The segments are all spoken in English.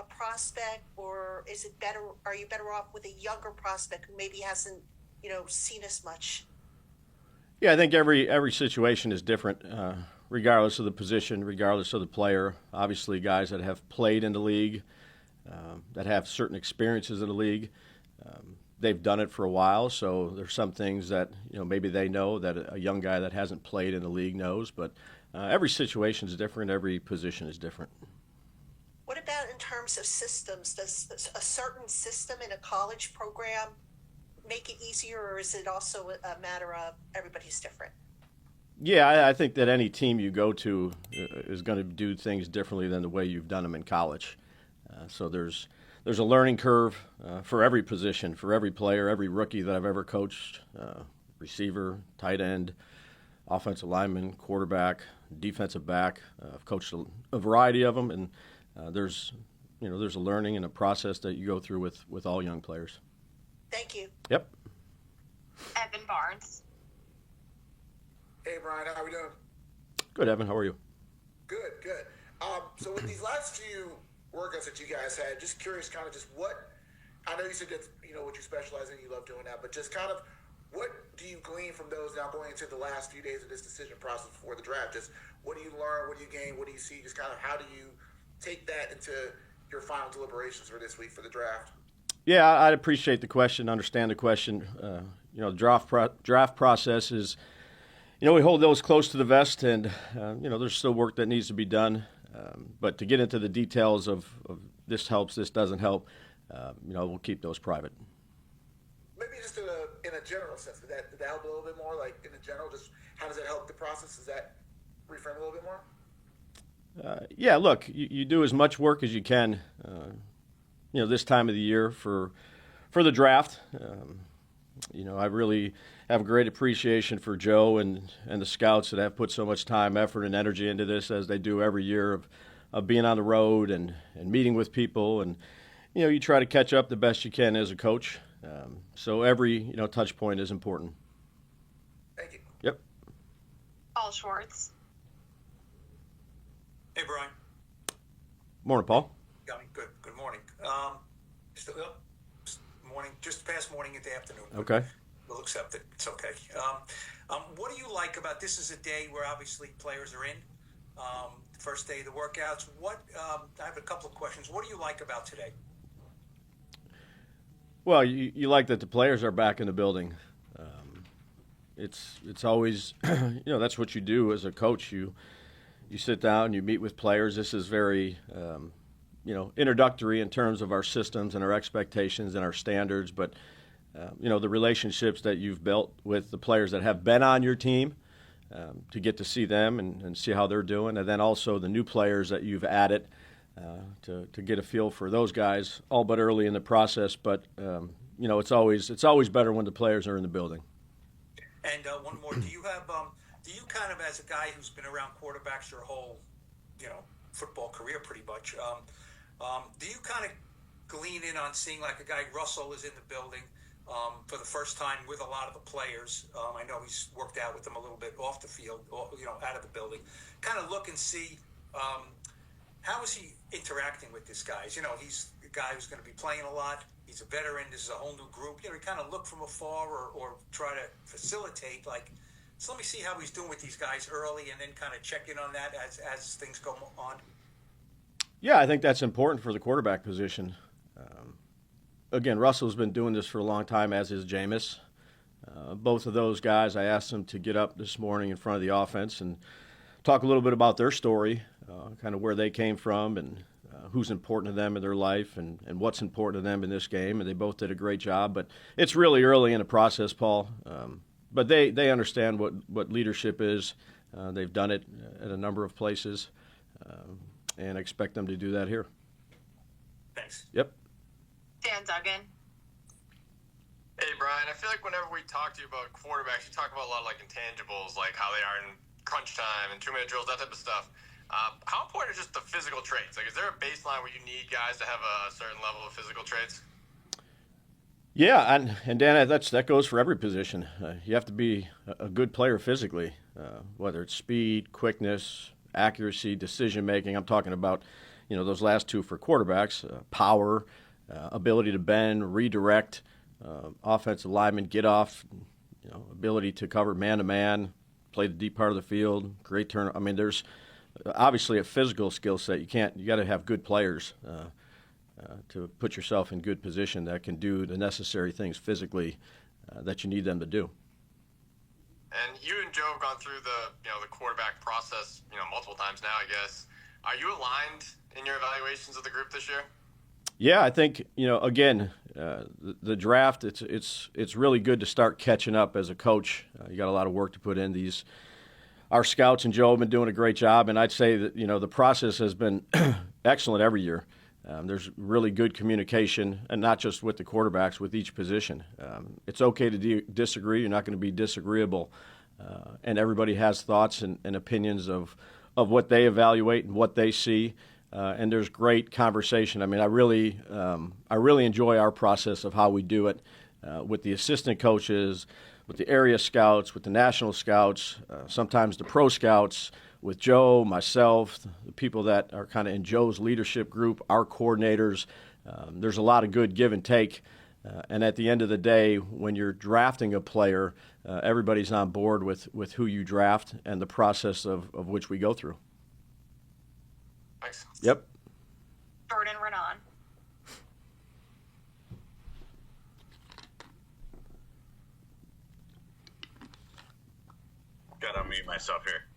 a prospect, or is it better? Are you better off with a younger prospect who maybe hasn't, seen as much? Yeah, I think every situation is different, regardless of the position, regardless of the player. Obviously, guys that have played in the league, that have certain experiences in the league, they've done it for a while. So there's some things that maybe they know that a young guy that hasn't played in the league knows. But every situation is different. Every position is different. What about in terms of systems? Does a certain system in a college program make it easier, or is it also a matter of everybody's different? Yeah, I think that any team you go to is going to do things differently than the way you've done them in college. So there's a learning curve for every position, for every player, every rookie that I've ever coached, receiver, tight end, offensive lineman, quarterback, defensive back. I've coached a variety of them, and there's a learning and a process that you go through with all young players. Thank you. Yep. Evan Barnes. Hey, Brian, how are we doing? Good, Evan. How are you? Good, good. So with these last few workouts that you guys had, just curious, kind of just what, I know you said that's, what you specialize in, you love doing that, but just kind of what do you glean from those now going into the last few days of this decision process before the draft? Just what do you learn? What do you gain? What do you see? Just kind of how do you take that into your final deliberations for this week for the draft? Yeah, I'd appreciate the question, understand the question. The draft process is, we hold those close to the vest, and, there's still work that needs to be done. But to get into the details of this helps, this doesn't help, we'll keep those private. Maybe just in a general sense, did that help a little bit more? Like in a general, just how does that help the process? Does that reframe a little bit more? Yeah, look, you do as much work as you can, this time of the year for the draft. I really have a great appreciation for Joe and the scouts that have put so much time, effort, and energy into this, as they do every year of being on the road and meeting with people. And, you try to catch up the best you can as a coach. So every, touch point is important. Thank you. Yep. Paul Schwartz. Hey, Brian. Morning, Paul. Got me. Good morning. Still up? Morning, just past morning into afternoon. Okay. We'll accept it. It's okay. What do you like about this? Is a day where obviously players are in. First day of the workouts. I have a couple of questions. What do you like about today? Well, you like that the players are back in the building. It's always, that's what you do as a coach. You sit down, you meet with players. This is very, introductory in terms of our systems and our expectations and our standards. But, the relationships that you've built with the players that have been on your team, to get to see them and see how they're doing. And then also the new players that you've added, to get a feel for those guys, all but early in the process. But, it's always better when the players are in the building. And one more, do you kind of, as a guy who's been around quarterbacks your whole, football career pretty much, do you kind of glean in on seeing like a guy, Russell, is in the building for the first time with a lot of the players? I know he's worked out with them a little bit off the field, out of the building. Kind of look and see how is he interacting with these guys? He's a guy who's going to be playing a lot. He's a veteran. This is a whole new group. You kind of look from afar or try to facilitate, so let me see how he's doing with these guys early, and then kind of check in on that as things go on. Yeah, I think that's important for the quarterback position. Again, Russell's been doing this for a long time, as is Jameis. Both of those guys, I asked them to get up this morning in front of the offense and talk a little bit about their story, kind of where they came from and who's important to them in their life and what's important to them in this game. And they both did a great job. But it's really early in the process, Paul. But they understand what leadership is. They've done it at a number of places, and I expect them to do that here. Thanks. Yep. Dan Duggan. Hey, Brian, I feel like whenever we talk to you about quarterbacks, you talk about a lot of intangibles, like how they are in crunch time and 2-minute drills, that type of stuff. How important are just the physical traits? Is there a baseline where you need guys to have a certain level of physical traits? Yeah, and Dan, that goes for every position. You have to be a good player physically, whether it's speed, quickness, accuracy, decision making. I'm talking about, those last two for quarterbacks, power, ability to bend, redirect, offensive lineman, get off, ability to cover man-to-man, play the deep part of the field, great turn. I mean, there's obviously a physical skill set. You got to have good players to put yourself in good position that can do the necessary things physically that you need them to do. And you and Joe have gone through the quarterback process, multiple times now, I guess. Are you aligned in your evaluations of the group this year? Yeah, I think again, the draft. It's really good to start catching up as a coach. You got a lot of work to put in. Our scouts and Joe have been doing a great job, and I'd say that the process has been excellent every year. There's really good communication, and not just with the quarterbacks, with each position. It's okay to disagree. You're not going to be disagreeable, and everybody has thoughts and opinions of what they evaluate and what they see. And there's great conversation. I mean, I really enjoy our process of how we do it with the assistant coaches, with the area scouts, with the national scouts, sometimes the pro scouts, with Joe, myself, the people that are kind of in Joe's leadership group, our coordinators. There's a lot of good give and take. And at the end of the day, when you're drafting a player, everybody's on board with who you draft and the process of which we go through. Thanks. Yep. Jordan Renan. Got to unmute myself here.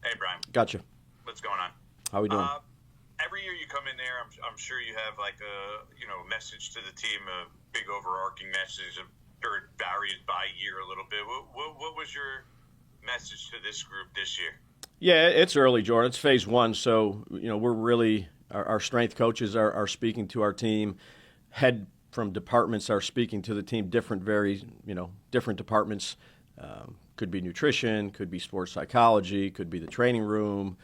Hey, Brian. Gotcha. What's going on? How we doing? Every year you come in there, I'm sure you have like a message to the team, a big overarching message. I'm sure it varies by year a little bit. What was your message to this group this year? Yeah, it's early, Jordan. It's phase one, so we're really our strength coaches are speaking to our team. Head from departments are speaking to the team. Different departments. Could be nutrition, could be sports psychology, could be the training room,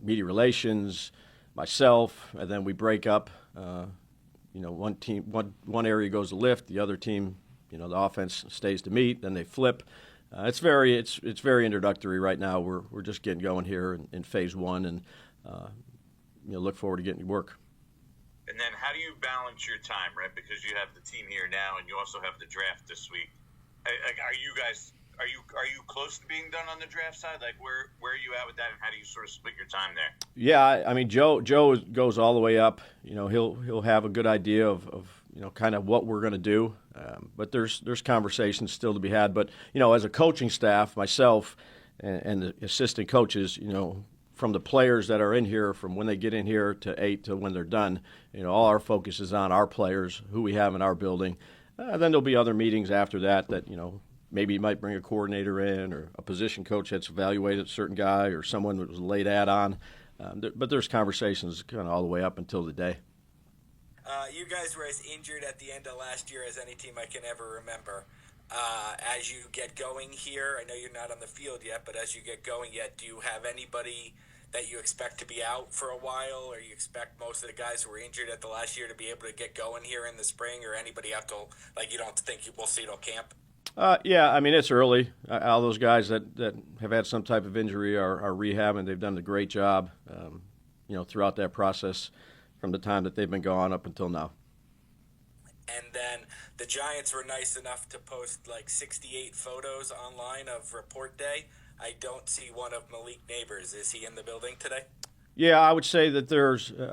media relations, myself, and then we break up. One area goes to lift, the other team, the offense stays to meet, then they flip. It's very introductory right now. We're just getting going here in phase one, and look forward to getting to work. And then how do you balance your time, right? Because you have the team here now, and you also have the draft this week. Are you close to being done on the draft side? Like where are you at with that, and how do you sort of split your time there? Yeah, I mean Joe goes all the way up. He'll have a good idea of kind of what we're going to do, but there's conversations still to be had. But as a coaching staff, myself and the assistant coaches, from the players that are in here, from when they get in here to 8 to when they're done, all our focus is on our players, who we have in our building. Then there'll be other meetings after that maybe you might bring a coordinator in or a position coach that's evaluated a certain guy or someone that was a late add-on. But there's conversations kind of all the way up until the day. You guys were as injured at the end of last year as any team I can ever remember. As you get going here, I know you're not on the field yet, but as you get going yet, do you have anybody that you expect to be out for a while, or you expect most of the guys who were injured at the last year to be able to get going here in the spring, or anybody out till, you don't think we'll see till camp? Yeah, I mean, it's early. All those guys that have had some type of injury are rehabbing. They've done a great job, throughout that process from the time that they've been gone up until now. And then the Giants were nice enough to post 68 photos online of report day. I don't see one of Malik Neighbors. Is he in the building today? Yeah, I would say that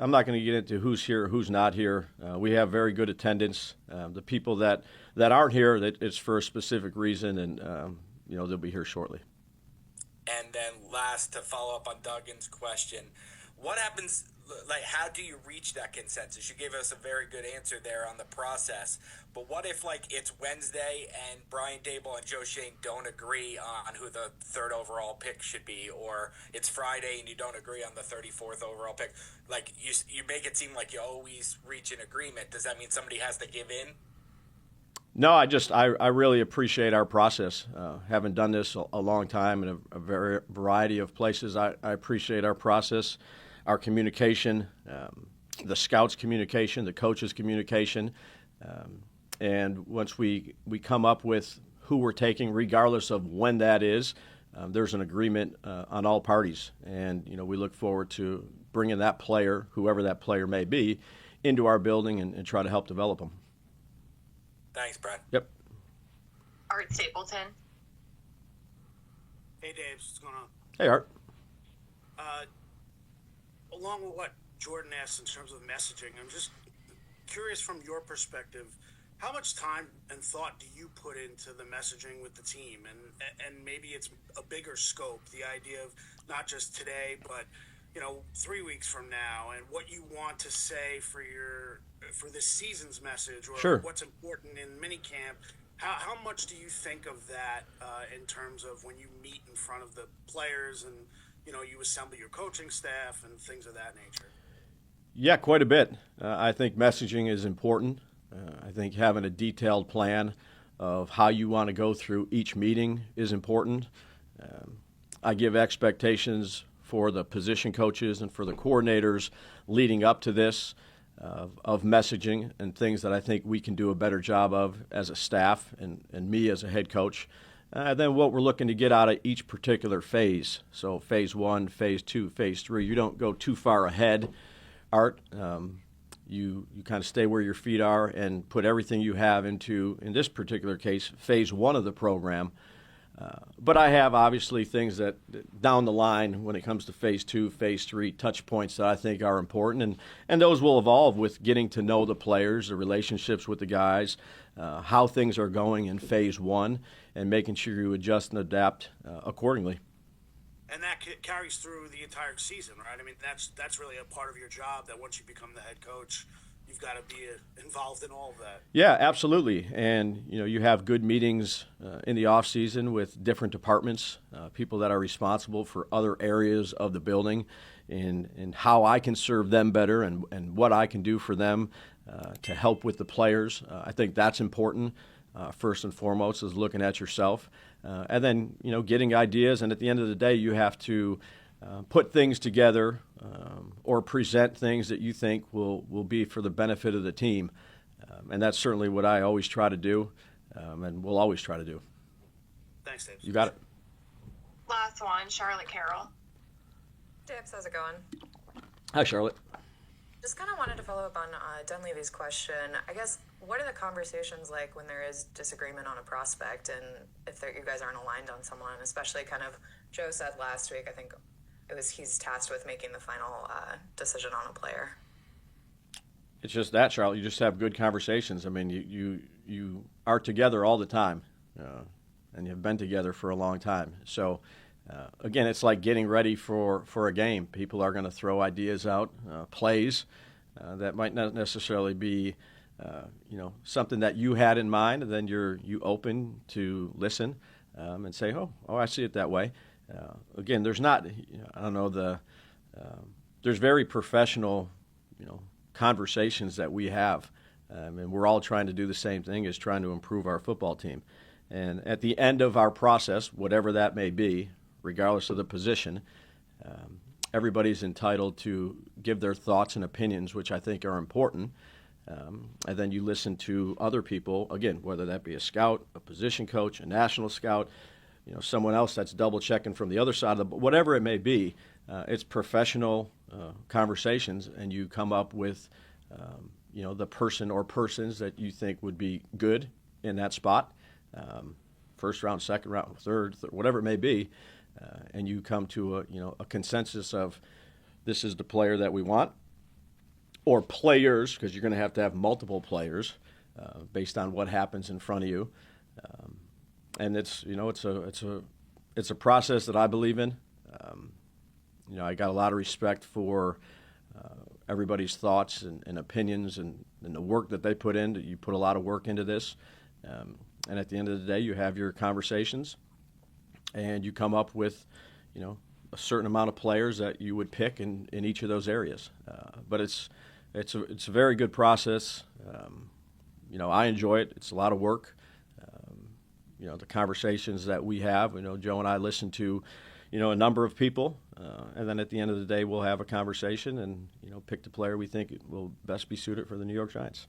I'm not going to get into who's here or who's not here. We have very good attendance. The people that aren't here, it's for a specific reason, and they'll be here shortly. And then last, to follow up on Duggan's question, what happens, how do you reach that consensus? You gave us a very good answer there on the process, but what if, it's Wednesday and Brian Daboll and Joe Schoen don't agree on who the third overall pick should be, or it's Friday and you don't agree on the 34th overall pick? You make it seem like you always reach an agreement. Does that mean somebody has to give in? No, I really appreciate our process. Having done this a long time in a variety of places, I appreciate our process, our communication, the scouts' communication, the coaches' communication. And once we come up with who we're taking, regardless of when that is, there's an agreement on all parties. And, we look forward to bringing that player, whoever that player may be, into our building and try to help develop them. Thanks, Brad. Yep. Art Stapleton. Hey, Dave, what's going on? Hey, Art. Along with what Jordan asked in terms of messaging, I'm just curious from your perspective, how much time and thought do you put into the messaging with the team? And maybe it's a bigger scope, the idea of not just today, but 3 weeks from now, and what you want to say for this season's message, or Sure. what's important in minicamp. How much do you think of that in terms of when you meet in front of the players and you assemble your coaching staff and things of that nature? Yeah, quite a bit. I think messaging is important. I think having a detailed plan of how you want to go through each meeting is important. I give expectations for the position coaches and for the coordinators leading up to this of messaging and things that I think we can do a better job of as a staff and me as a head coach. Then what we're looking to get out of each particular phase. So phase 1, phase 2, phase 3, you don't go too far ahead, Art. You kind of stay where your feet are and put everything you have into, in this particular case, phase 1 of the program. But I have obviously things that down the line when it comes to phase 2, phase 3, touch points that I think are important. And those will evolve with getting to know the players, the relationships with the guys, how things are going in phase 1, and making sure you adjust and adapt accordingly. And that carries through the entire season, right? I mean, that's really a part of your job, that once you become the head coach, you've got to be involved in all of that. Yeah, absolutely. And, you have good meetings in the off season with different departments, people that are responsible for other areas of the building, and how I can serve them better and what I can do for them to help with the players. I think that's important. First and foremost is looking at yourself. And then, getting ideas. And at the end of the day, you have to put things together or present things that you think will be for the benefit of the team. And that's certainly what I always try to do and will always try to do. Thanks, Dave. You got it. Last one, Charlotte Carroll. Dibs, how's it going? Hi, Charlotte. Just kind of wanted to follow up on Dunleavy's question. I guess, what are the conversations like when there is disagreement on a prospect and if you guys aren't aligned on someone, especially kind of, Joe said last week, I think he's tasked with making the final decision on a player. It's just that, Charlotte. You just have good conversations. I mean, you are together all the time, and you've been together for a long time. So, again, it's like getting ready for a game. People are going to throw ideas out, plays that might not necessarily be, something that you had in mind, and then you open to listen and say, oh, I see it that way. Again, there's not, I don't know, there's very professional, conversations that we have, and we're all trying to do the same thing, is trying to improve our football team. And at the end of our process, whatever that may be, regardless of the position, everybody's entitled to give their thoughts and opinions, which I think are important. And then you listen to other people, again, whether that be a scout, a position coach, a national scout, someone else that's double checking from the other side of the, whatever it may be. It's professional conversations, and you come up with, the person or persons that you think would be good in that spot, first round, second round, third, whatever it may be, and you come to a consensus of this is the player that we want, or players, because you're going to have multiple players based on what happens in front of you, and it's a process that I believe in. I got a lot of respect for everybody's thoughts and opinions and the work that they put in. You put a lot of work into this. And at the end of the day, you have your conversations and you come up with, a certain amount of players that you would pick in each of those areas. But it's a very good process. I enjoy it. It's a lot of work. The conversations that we have, Joe and I listen to, a number of people, and then at the end of the day, we'll have a conversation and, pick the player we think will best be suited for the New York Giants.